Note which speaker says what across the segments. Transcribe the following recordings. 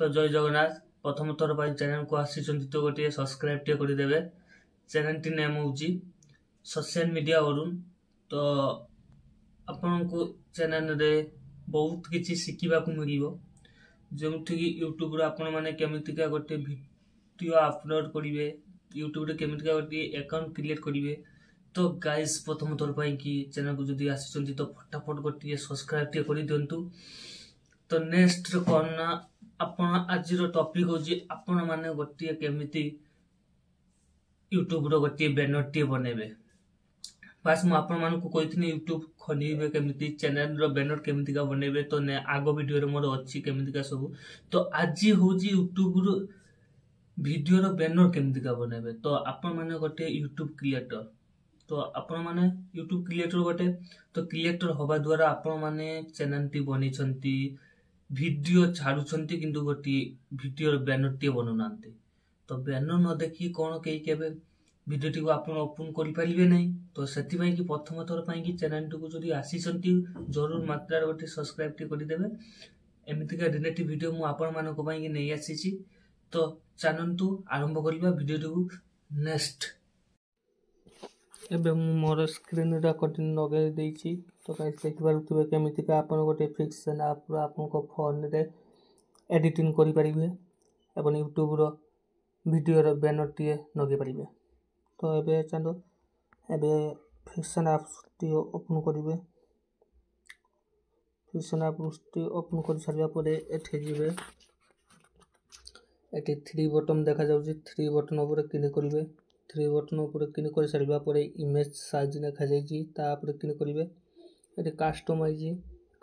Speaker 1: तो जय जगन्नाथ प्रथम थर पर चैनल को आसी तो गोटे सब्सक्राइब टे करदेवे। चैनल टी नेम हूँ सोशल मीडिया अरुण। तो आपण को चैनल रे बहुत किसी शिखा मिल जो यूट्यूब आपण मैंने केमितिका गोटे वीडियो अपलोड करेंगे, यूट्यूब रे केमितिका गोटे अकाउंट क्रिएट करेंगे। तो गाइस प्रथम थर पर चैनल को जब आसी तो फटाफट गोटे सब्सक्राइब टे कर दिंतु। तो नेक्स्ट कौन ना आपण आज टॉपिक हूँ आपण मैंने गोटे केमिति यूट्यूब रो गोटे बैनर टे बनेबे। बास मु आपण मानकु कहिथिनी यूट्यूब खनिबे केमिति चैनल रो बैनर केमितिका बनेबे। तो ने आगो वीडियो रे मोर अछि केमितिका सब। तो आज होजी यूट्यूब रो वीडियो रो बैनर केमितिका बनेबे। तो आपण माने गोटे यूट्यूब क्रिएटर, तो आपण माने यूट्यूब क्रिएटर गोटे तो क्रिएटर होबा द्वारा आपण माने चैनल टी बनी छंती, वीडियो छाड़ू छंती, किंतु गोटे वीडियो रो बैनर टी बनउ नांती। तो बैनर न देखि कोन केई केबे वीडियो टी को आपण ओपन करि परिबे नै। तो सेति पई कि प्रथम थर पई कि चैनल टी को जदि आसी छंती जरूर मात्रा रे गोटे सब्सक्राइब टी करि देबे। एमितिका रिलेटिव वीडियो मु आपण मानको पई कि नै आसी छी। तो चैनल टू आरंभ करिबा वीडियो टी को नेक्स्ट एबे मु मोर स्क्रीन रिकॉर्डिंग लगे देछि। तो गाइस देखि पारुथिबे केमितिका आपण गोटे फिक्शन ऐप रो आपण को फोन रे एडिटिंग करि परिबे एवं यूट्यूब रो वीडियो रो बैनर टी लगे परिबे। तो एबे चलो एबे फिक्शन ऐप टी ओपन करिबे। फिक्शन ऐप टी ओपन कर सारिया परे एठे जिबे। एटी 3 बटन देखा जाउची, 3 बटन ऊपर क्लिक करिबे। 3 बटन ऊपर क्लिक कर सारिया परे इमेज साइज देखा जाईची, ता ऊपर क्लिक करिबे। एटी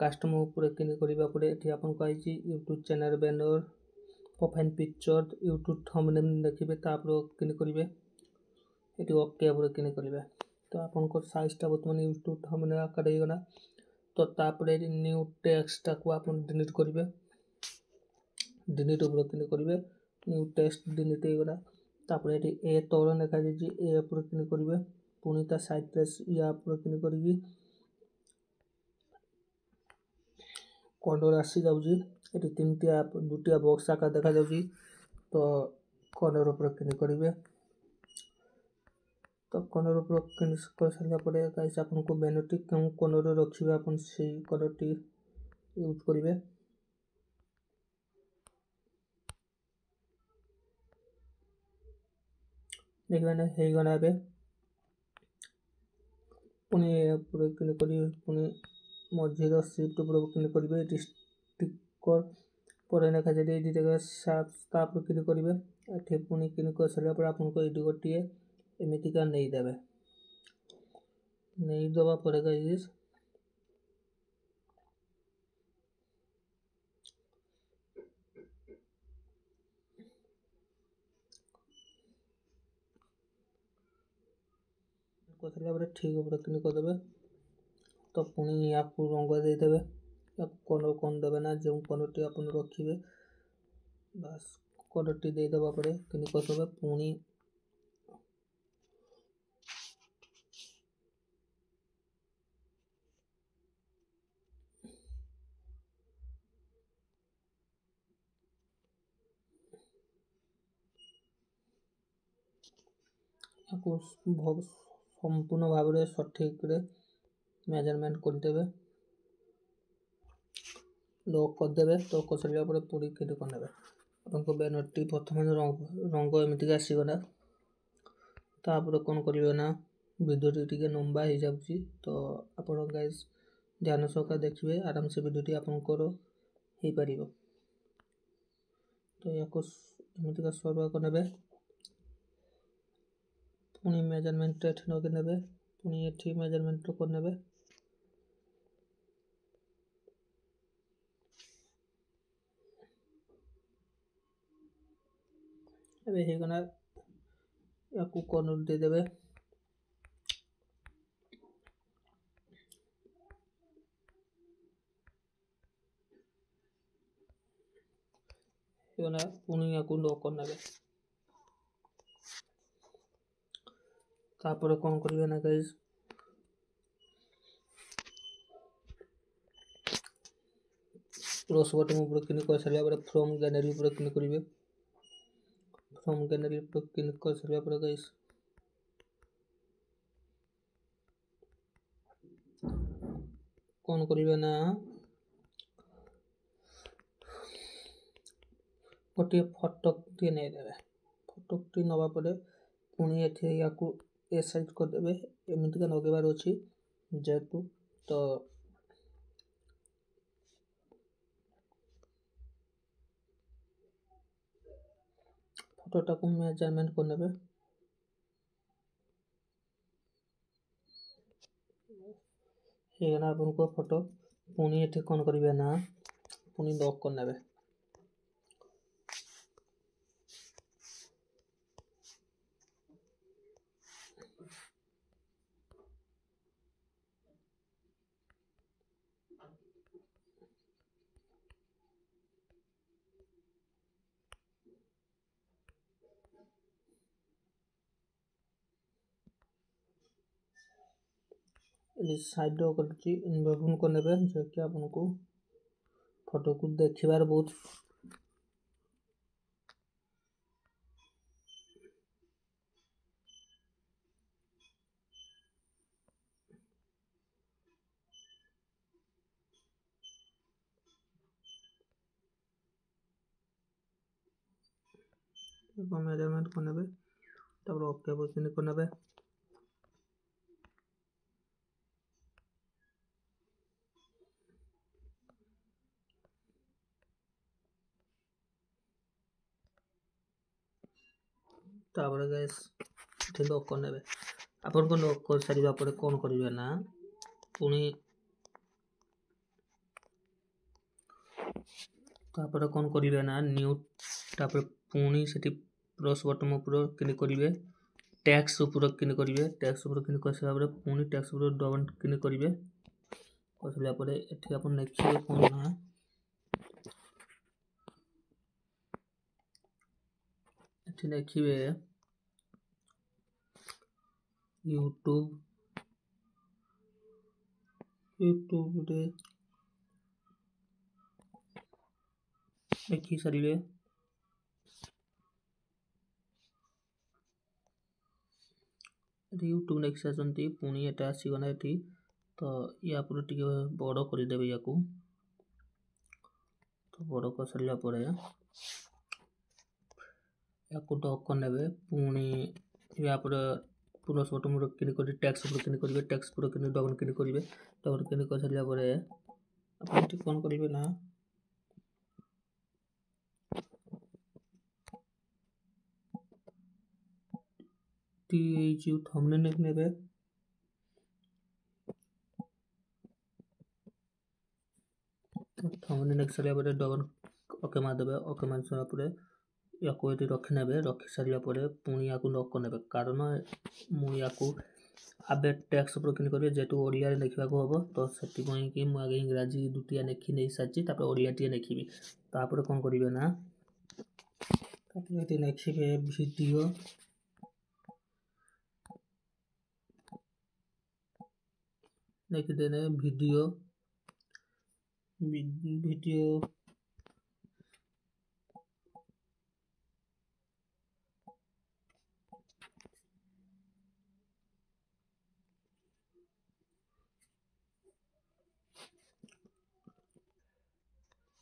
Speaker 1: कस्टम ऊपर क्लिक करिबा परे एटी आपन कहैची YouTube channel banner, profile picture, YouTube thumbnail देखिबे, ता ऊपर क्लिक करिबे। एटी ओके ऊपर क्लिक करिबे। तो आपन को साइज ता बर्तमान यूट्यूब थंबनेल आकार हे गना। तो तापरे न्यू टेक्स्ट को आपन डिलीट करिबे। डिलीट ऊपर क्लिक करिबे, न्यू टेक्स्ट डिलीट हे गला। तापरे एटी ए तोर देखा जाईची, ए ऊपर क्लिक करिबे। पुनी ता साइड प्रेस या ऊपर क्लिक करिबी। कलर आसी जाउची, एटी तीनटिया दुटिया बॉक्स आकार देखा जाउची। तो कलर ऊपर क्लिक करिबे। तो कलर ऊपर क्लिक कर सारिया परे गाइस आपन को बैनर टी केउ कलर रखिबे आपन सेही कलर टी यूज करिबे। देखबे ना हे गना बे पुनी ऊपर क्लिक करी पुनी मझिरो शिफ्ट ऊपर क्लिक करिबे। एटी स्टिकर परे देखा जाय एडी देखा साफ स्टाफ क्लिक करिबे। एठी पुनी क्लिक कर सारिया परे आपन को एडी गोटिए एमितिका नै देबे। नै दबा परे गाइस को सारिया परे ठीक ऊपर क्लिक कर देबे। तो पुनी या को रंग दे देबे, या कलर कोन देबे ना जो कलर टी आपन रखिबे। बस कलर टी दे दबा परे क्लिक कर देबे। पुनी संपूर्ण भाव में सठिक मेजरमेंट करदेवे, लॉक करदेवे। तो कर सारा पर पूरी क्लिक करदे आपको बैनर टी प्रथम रंग एमती आसीगला। तापर कौन करेंगे ना वीडियो टी लंबा हो जाऊँगी। तो आप गाइस ध्यान सहकार देखिए आराम से वीडियो टी आपंकर हो पार। तो या एमती सर्व करने पुणी मेजरमेंट एठी लगे नेबे, पुणी एठी मेजरमेंट करने एबे हे गना याकू कॉर्नर दे देबे। हे गना पुणी याकू लॉक करनेबे। तापर कौन करिवे ना गाइस କ୍ରସ୍ ବଟନ୍ ଉପରେ କ୍ଲିକ୍ କରିସାରିଲା ପରେ ଫ୍ରମ୍ ଗ୍ୟାଲେରୀ ଉପରେ କ୍ଲିକ୍ କରିବେ। ଫ୍ରମ୍ ଗ୍ୟାଲେରୀ ଉପରେ କ୍ଲିକ୍ କରିସାରିଲା ପରେ ଗାଇସ୍ କ'ଣ କରିବେ ନା ଗୋଟିଏ ଫଟୋଟିଏ ନେଇଦେବେ। ଫଟୋଟି ନେବା ପରେ ପୁଣି ଏଠି ୟାକୁ ଏ ସାଇଜ୍ କରିଦେବେ। ଏମିତିକା ଲଗେଇବାର ଅଛି ଯେହେତୁ ତ ଫଟୋଟାକୁ ମେଜରମେଣ୍ଟ କରିନେବେ। ହେଇଗଲା ଆପଣଙ୍କ ଫଟୋ। ପୁଣି ଏଠି କ'ଣ କରିବେ ନା ପୁଣି ଲକ୍ କରିନେବେ। ସାଇଡ୍ କରିଛି ଇନଭର୍ସନ୍ କରିନେବେ ଯାହାକି ଆପଣଙ୍କୁ ଫଟୋକୁ ଦେଖିବାର ବହୁତ मेजरमेंट करने तापर ओके क्लिक करने तापर गैस लॉक करने आपन को लॉक कर सारिबा परे कोन करिवे ना पुणी तापर कोन करिवे ना न्यू तापर पुणी सेठी प्लस बटन ऊपर क्लिक करिवे टैक्स ऊपर क्लिक करिवे टैक्स ऊपर क्लिक कर सारा परे पुणी टैक्स ऊपर डबल क्लिक करिवे करला परे एठी आपन लिखिवे कोन ना एठी लिखिवे यूट्यूब रे लिखि सारिवे यूट्यूब लिखि सारछंती पुणी एटा आसीगना एठी तो या पर टिके बड़ कर देबे याकू तो बड़ कर सारला परे याकू लॉक कर नेबे पुणी या पर प्लस बटन ऊपर क्लिक कर टैक्स ऊपर क्लिक करिवे टैक्स ऊपर क्लिक डबल क्लिक करिवे डबल क्लिक कर सारला परे अपन ठीक कोन करिवे ना टी जो थंबनेल नेबे तो थंबनेल नेक्स्ट सारला परे डबल ओके मार देबे ओके मार सारला परे याकू एटी रखि नेबे रखि सारला परे पुणी याकू लॉक कर नेबे कारण मु याकू आबे टैक्स ऊपर क्लिक करिवे जेतु ओडिया रे लिखिबा को हबो तो सेति कोइ कि मु आगे इंग्रजी दुटिया लिखि नै साची तापर ओडिया टिया लिखिबी तापर कोन करिवे ना तापर एटी लिखिबे वीडियो लिख देने वीडियो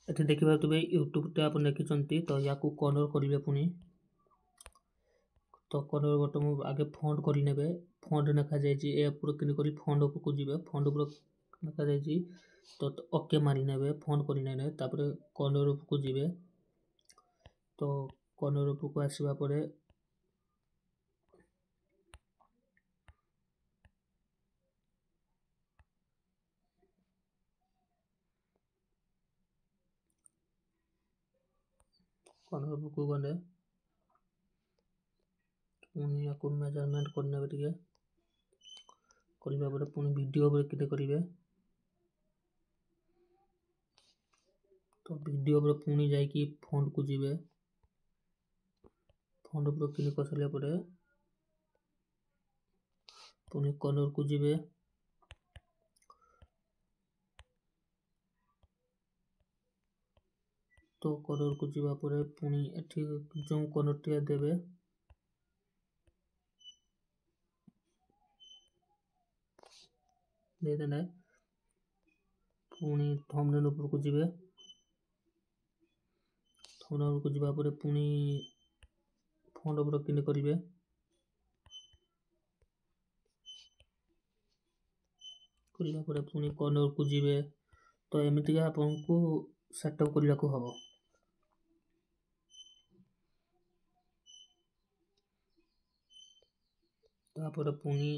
Speaker 1: एठी देखिबा तुबे यूट्यूब टे आपन लिखिचंती तो याकू कलर करिवे पुणी तो कलर बटन आगे फॉन्ट करि नेबे फॉन्ट लिखा जाय छी ए ऊपर क्लिक करी फॉन्ट ऊपर को जिवे फॉन्ट ऊपर लिखा जाय छी तो ओके मारि नेबे फॉन्ट करि नेने तापर कलर ऊपर को जिवे तो कलर ऊपर को आसीबा परे कलर ऊपर को गले पुणी याकू मेजरमेंट करने टिके करबा परे पुणी वीडियो पर क्लिक करिवे तो वीडियो पर पुणी जाय कि फॉन्ट को जिवे फॉन्ट पर क्लिक कर सारला परे पुणी कलर को जिवे तो कलर को जीवा परे पुणी एठी जो कलरटिया देबे दे देना पुणी थंबनेल ऊपर को जीवे थंबनेल को जीवा परे पुणी फॉन्ट ऊपर क्लिक करिवे करिवा परे पुणी कलर को जीवे तो एमितिका आपनको सेटअप करला को हबो तापर पुणी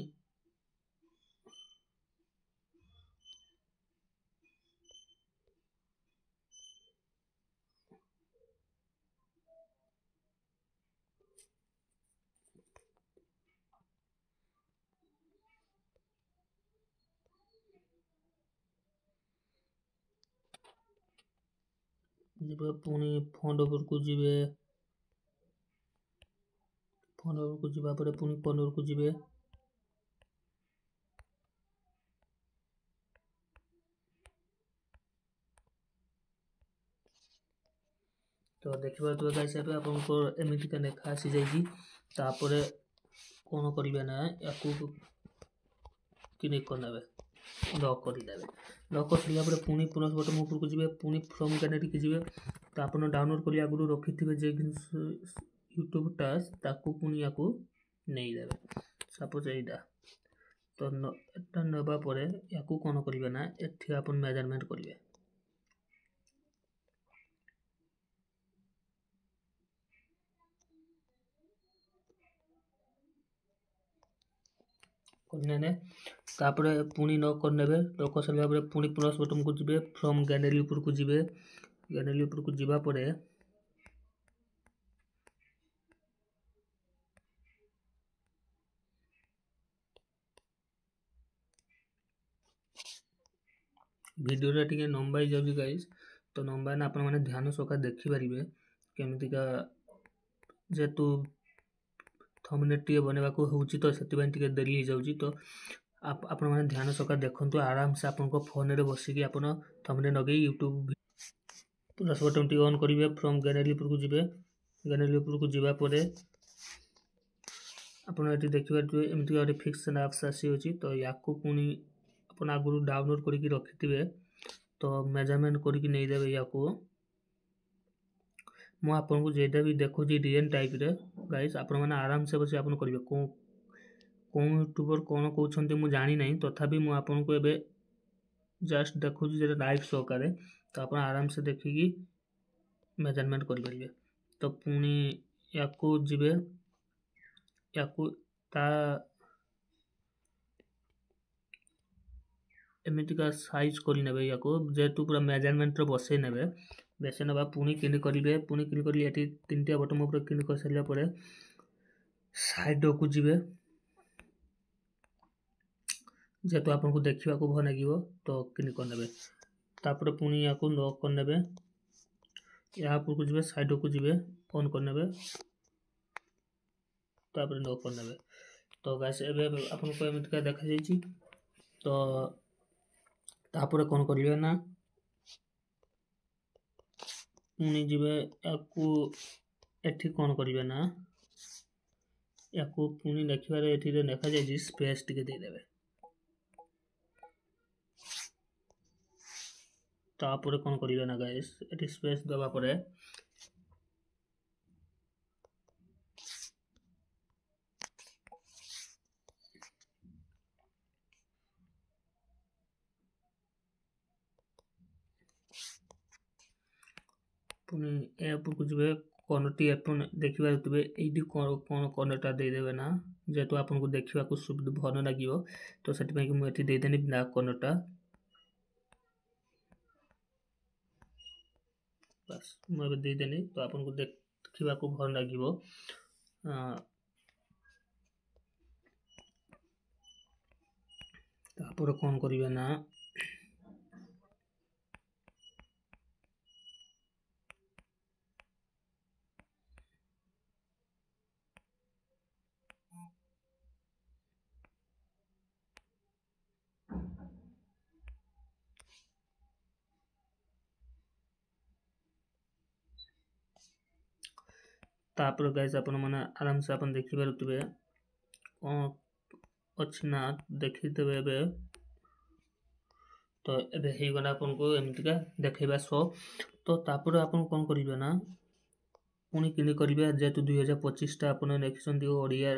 Speaker 1: जीवे पुणी फॉन्ट ऊपर को जीवे फॉन्ट ऊपर को जीवा परे पुणी कलर को जीवे तो देखिबा तो गाइस ଏବେ ଆପଣଙ୍କର ଏମିତିକା ଲେଖା ଆସି ଯାଇଛି ତାପରେ କଣ କରିବେ ନା ୟାକୁ କ୍ଲିକ୍ କରିନେବେ ଲକ୍ କରିଦେବେ ଲକ୍ କରିଲା ପରେ ପୁଣି ପ୍ଲସ୍ ବଟନ୍ ଉପରକୁ ଯିବେ ପୁଣି ଫ୍ରମ୍ ଗ୍ୟାଲେରୀ କି ଯିବେ ତ ଆପଣ ଡାଉନଲୋଡ୍ କରି ଆଗରୁ ରଖିଥିବେ ଯେ ୟୁଟ୍ୟୁବ ଟା ତାକୁ ପୁଣି ୟାକୁ ନେଇଦେବେ ସପୋଜ ଏଇଟା ତ ଏଟା ନେବା ପରେ ୟାକୁ କଣ କରିବେ ନା ଏଠି ଆପଣ ମେଜରମେଣ୍ଟ କରିବେ करने तापरे पुणी लॉक करनेबे लॉक कर सारा ପରେ पुणी प्लस बटन को जिबे फ्रॉम गैलरी ऊपर को जिबे गैलरी ऊपर को जिबा परे वीडियो रे टिके लंबाई जाबी गाइस तो लंबाई ना आपण माने ध्यान सका देखि परिबे केमितिका जेतु थंबनेल टिके बनेबा को होउची तो सेति बाय टिके देरी हो जाउची तो आपण माने ध्यान सका देखंतु आराम से आपन को फोन रे बसी कि आपण थंबनेल लगे YouTube plus button T on करिवे फ्रॉम गैलरी ऊपर को जिबे गैलरी ऊपर को जिबा परे आपण एटी देखिबा तो एमिति गोटे फिक्स एप्स आसी होची तो याकू पुनी आपण आगुरु डाउनलोड करिकि रखिथिबे तो मेजरमेंट करिकि नै देबे याकू मु आपन को जेटा भी देखो जी डिजाइन टाइप रे गाइस आपण माने आराम से बसी आपण करिवे कोन यूट्यूबर कोन कहउछन्ते मु जानि नै तथापि मु आपन को एबे जस्ट देखो जी जे लाइव शो करे तो आपण आराम से देखिकि मेजरमेंट करि परिबे तो पुनी याकू जिबे याकू ता एमितिका साइज करि नेबे याकू जेतु पूरा मेजरमेंट रे बसै नेबे बेसे नबा पुनी क्लिक करिवे पुनी क्लिक करली एठी तीनटा बटन ऊपर क्लिक कर सारिला परे साइड को जिबे जेतु आपन को देखिबा को भल लागिवो तो क्लिक कर नेबे तापर पुनी याकू लॉक कर नेबे या ऊपर को जिबे साइड को जिबे ऑन कर नेबे तापर लॉक कर नेबे तो गाइस एबे आपन को एमितिका देखा जायछि तो तापर कोन करिवे ना पुनी जिबे याकू एठी कोन करिवे ना याकू पुनी देखिबारे एठी रे देखा जायछि स्पेस टिके दे देबे तापर कोन करिवे ना गाइस एठी स्पेस दबा परे पुनी ए ऊपर को जिबे कोनटी अपन देखिबा तबे एडी कोन कोनटा दे देबे ना जेतु आपन को देखिबा को सुविधा भल लागिवो तो सेति पय कि मु एठी दे देनी ब्लैक कोनटा बस मु एबे दे देनी तो आपन को देखिबा को भल लागिवो तापर कोन करिवे ना तापर गाइस आपण माने आराम से आपण देखि पारुतबे कोन अछि ना देखिदेबे एबे तो एबे हे गला आपण को एमतिका देखैबा शो तो तापर आपण कोन करिवे ना पुनी किनि करिवे जेतु 2025 टा आपण नेक्सन दियो ओडिया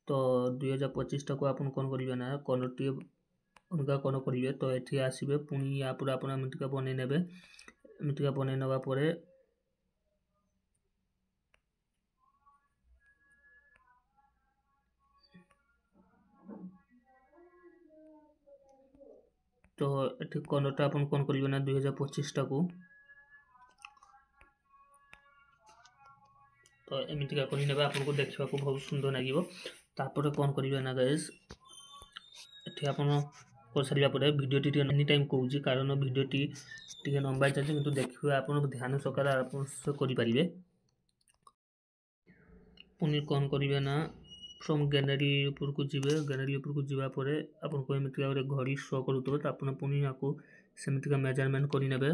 Speaker 1: तो 2025 टा को आपण कोन करिवे ना कोनटी उनका कोन करिवे तो एठी आसीबे पुनी या पर आपण एमतिका बनै नेबे एमतिका बनै नवा परे तो एठी कोनटा आपण कोन करिवे ना 2025 टा को तो एमतिका करि नेबे आपण को देखिबा को बहुत सुंदर लागिवो तापर कोन करिवे ना गाइस एठी आपण कर सरिया परे वीडियो टी एनी टाइम कहूजी कारण वीडियो टी टिके लंबा चलছে किंतु देखिबे आपण ध्यान सकार आपण से करि परिबे पुनी कोन करिवे ना फ्रॉम गैलरी ऊपर को जिबे गैलरी ऊपर को जिबा परे आपण को एमतिका रे घड़ी शो करूतबे त आपण पुनी याको सेमतिका मेजरमेंट करि नेबे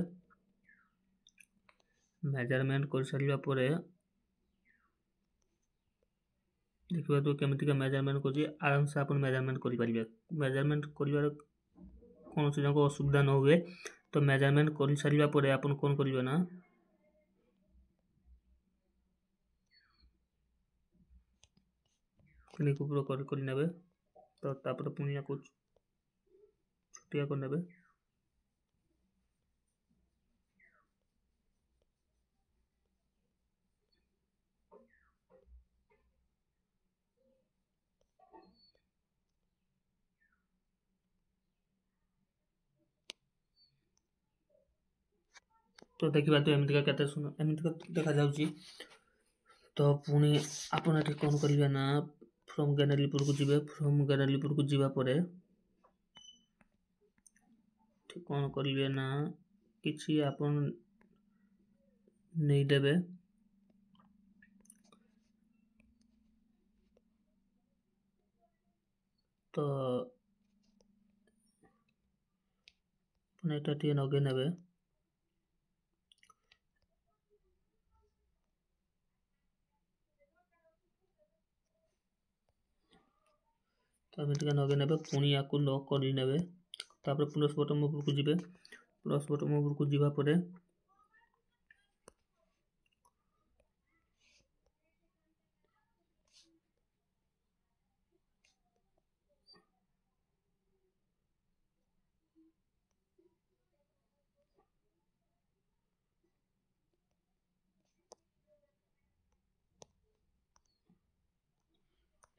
Speaker 1: मेजरमेंट कर सरिया परे देखिबा तो केमतिका मेजरमेंट करि आराम से आपण मेजरमेंट करि परिबे मेजरमेंट करिवार कोन से जाको असुविधा न होवे तो मेजरमेंट करि सरिया परे आपण कोन करिवे ना क्लिक ऊपर करि नेबे तो तापर पुनी याको छुटिया कर नेबे तो देखिबा तो एमतिका केते सुन एमतिका देखा जाउची तो पुनी आपण एठी कोन करिवे ना फ्रॉम गैलरी पर को जिबे फ्रॉम गैलरी पर को जिबा परे ठीक कोन करिवे ना किछि आपण नै देबे तो पुनी एटा टी नगे नेबे तो एमतिका नगे नेबे पुनी याको लॉक करि नेबे तापर प्लस बटन ऊपर को जिबे प्लस बटन ऊपर को जिबा परे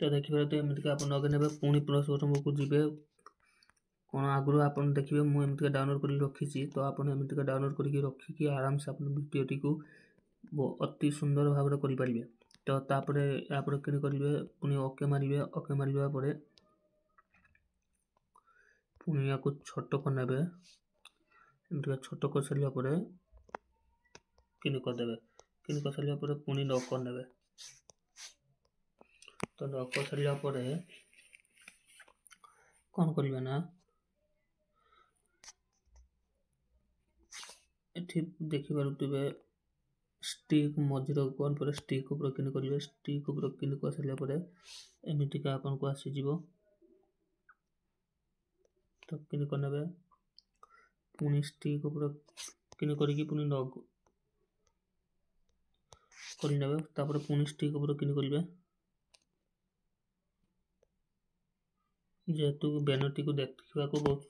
Speaker 1: तो देखिबे तो एमतिका आपण नगे नेबे पुनी प्लस बटन ऊपर को जिबे कोन आगुरु आपण देखिबे मु एमतिका डाउनलोड करि रखिछि तो आपण एमतिका डाउनलोड करि रखि कि आराम से आपण वीडियो टी को अति सुंदर भाबरे करि परिबे तो तापरे या पर किनि करिवे पुनी ओके मारिबा परे पुनी याको छोटो कर नेबे एमतिका छोटो कर सरिया परे किनि कर देबे किनि कर सरिया परे पुनी लॉक कर नेबे तो लॉक कर सरिया परे कोन करिवे ना एठी देखि पारुतबे स्टिक मजिरो कोन पर स्टिक ऊपर किनि करिवे स्टिक ऊपर किनि कर सरिया परे एमितिका आपण को आसी जिवो तो किनि कर नेबे पुनी स्टिक ऊपर किनि करि कि पुनी लॉक करि नेबे तापर पुनी स्टिक ऊपर किनि करिवे जेतु बैनर टी को देखिबा को बहुत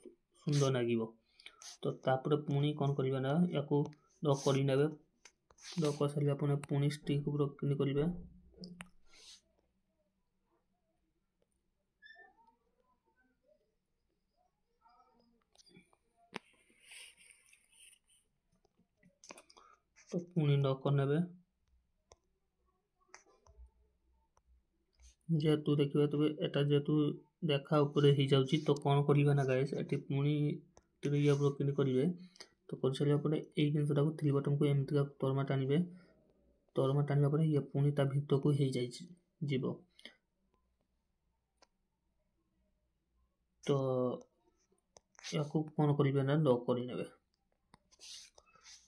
Speaker 1: सुंदर लागिवो तो तापर पुनी कोन करिवे ना याको लॉक करि नेबे लॉक कर सरिया पुनी पुनी स्टिक ऊपर किनि करिवे तो पुनी लॉक कर नेबे जेतु देखिबा तो एटा जेतु देखा ऊपर ही जाउची तो कोन करिवे ना गाइस एठी पुनी टिरिया ऊपर किनि करिवे तो कर सरिया परे एई जिंसटा को थ्री बटन को एमतिका तोरमा टानिबा परे ये पुनी ता भितर को हे जाइछि जीवो तो याको कोन करिवे ना लॉक करि नेबे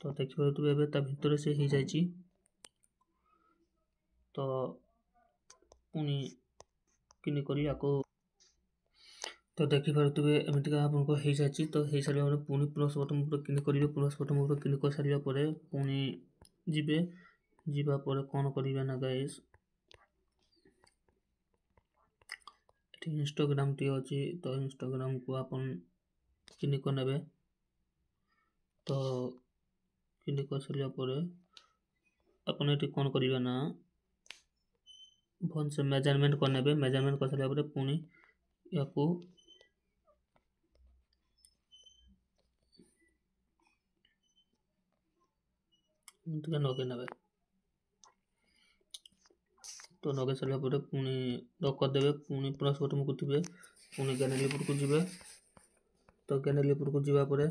Speaker 1: तो देखिबा तो एबे ता भितर से हे जाइछि तो पुणी क्लिक करी आपको तो देखिपे एमतीका आपको हो सारी तो हो सारा पुणी प्लस बटन ऊपर क्लिक करेंगे प्लस बटन ऊपर क्लिक कर सारा पुणी जीवे जावापर कौन करेंगे ना गाइस इंस्टाग्राम टी अच्छी तो इंस्टाग्राम को अपन क्लिक करने तो क्लिक कर सारा अपन ये कौन करेंगे ना भल से मेजरमेंट करने मेजरमेंट कर सारा पुणी या नगे ने तो नगे सारा पुणी लक करदे पुणी प्लस बटन को थे पुणी गैलरी को जी तो गैलरी को जावापर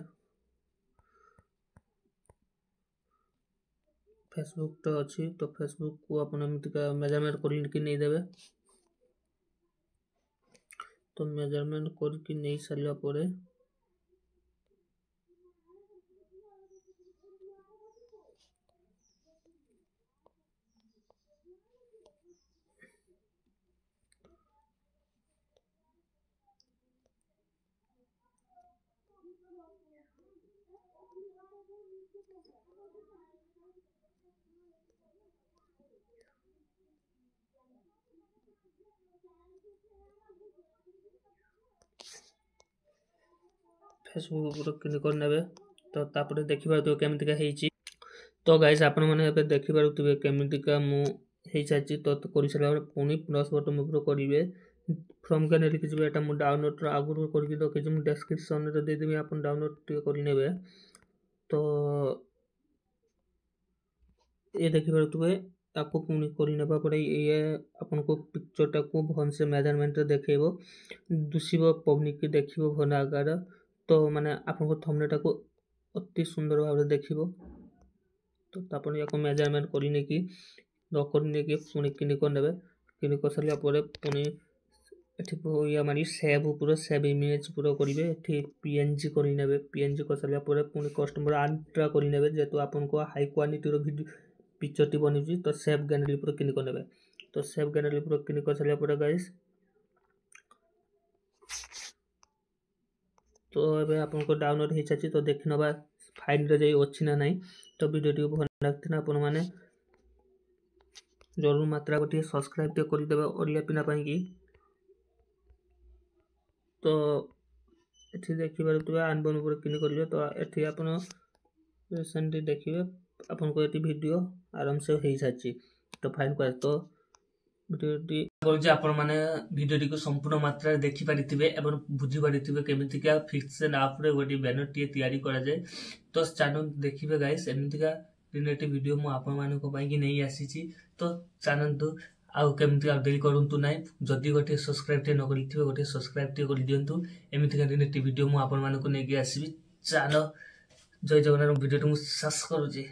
Speaker 1: फेसबुक टा अच्छी तो फेसबुक को अपन एमतीका मेजरमेंट करके नहीं देवे तो मेजरमेंट करके नहीं सारा फेसबुक क्लिक करने तो तापर देखिए केमितिका होती तो गाइस आपण मैंने देखिपे केमितिका मुझे सारी तो कर सारा पुणी प्लस बटन ऊपर करेंगे फ्रम गैलरी की जी डाउनलोड आगुरी करके रखी मुझे डेस्क्रिप्शन में देदेवी आप डाउनलोड करे तो ये देखिपे आपको पुणी कर ये आपन को पिक्चरटा को भल से मेजरमेंट देखेब दुषब पब्लिक की देख भल आकार तो माने आपन को थंबनेल को अति सुंदर भाव देखिब तो तापर या मेजरमेंट करने की लक करने की पुणी क्लिक करने क्लिक कर सारा पुणी या मानी सेव पूरा सेव इमेज पूरा करेंगे पीएनजी करने पीएनजी कर सारा पुणी कस्टमर आंट्रा करने जेहेतु आपन को high quality video picture T बनी तो सेव गैलरी पर क्लिक करने तो सेव गैलरी पर क्लिक कर सारा गाइस तो ये आपको डाउनलोड हो सारी तो देखी ना फाइल रे अच्छी ना नहीं तो वीडियो भल लगती ना आपण मैंने जरूर मात्रा गोटे सब्सक्राइब टे करदे ओडिया पिना कि तो ये देखिए आनबन पर क्लिक करेंगे तो ये आप रिसेंटली देखिए आपन को ये वीडियो आराम से हो सारी तो फाइन कर तो वीडियो आपण मैंने वीडियो को संपूर्ण मात्रा देखिपारे एवं बुझीपारे केमितिका फिक्शन आप गोटे बैनर टी तैयारी करा जाए तो चैनल देखिए गाइस एमतीका रिलेटेड वीडियो मु आपण मानक नहीं आसी तो चैनल तो आउ केमती डेली करूँ ना जदि गोटे सब्सक्राइब टे न कर गोटे सब्सक्राइब टे कर दिंतु एमतीका रिलेटेड वीडियो मु आपण मानक नहीं आसबि चलो जय जगन्नाथ वीडियो मुझे शेष करुचे।